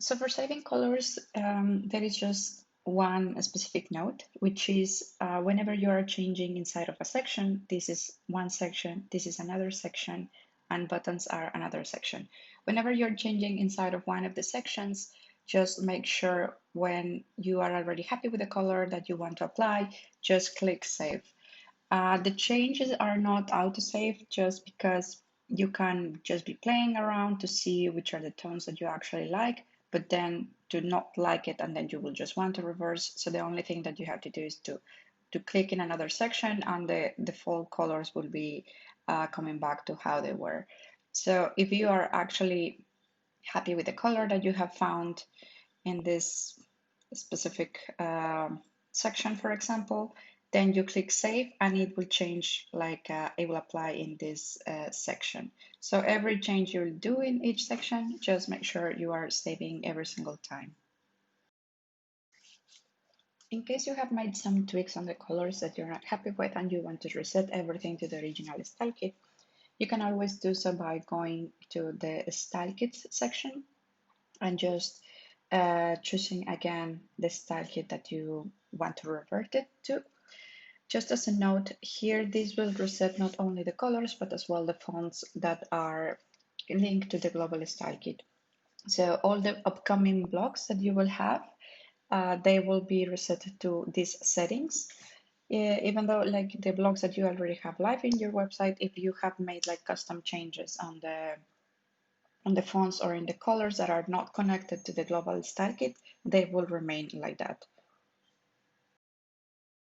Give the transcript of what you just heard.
So for saving colors, there is just one specific note, which is whenever you are changing inside of a section, this is one section, this is another section, and buttons are another section. Whenever you're changing inside of one of the sections, just make sure when you are already happy with the color that you want to apply, just click Save. The changes are not autosave just because you can just be playing around to see which are the tones that you actually like, but then do not like it and then you will just want to reverse. So the only thing that you have to do is to click in another section and the default colors will be coming back to how they were. So if you are actually happy with the color that you have found in this specific section, for example, then you click Save and it will change, like it will apply in this section. So every change you'll do in each section, just make sure you are saving every single time. In case you have made some tweaks on the colors that you're not happy with and you want to reset everything to the original style kit, you can always do so by going to the style kits section and just choosing again the style kit that you want to revert it to. Just as a note, here this will reset not only the colors but as well the fonts that are linked to the global style kit. So all the upcoming blocks that you will have, they will be reset to these settings. Even though like the blogs that you already have live in your website, if you have made like custom changes on the fonts or in the colors that are not connected to the global style kit, they will remain like that.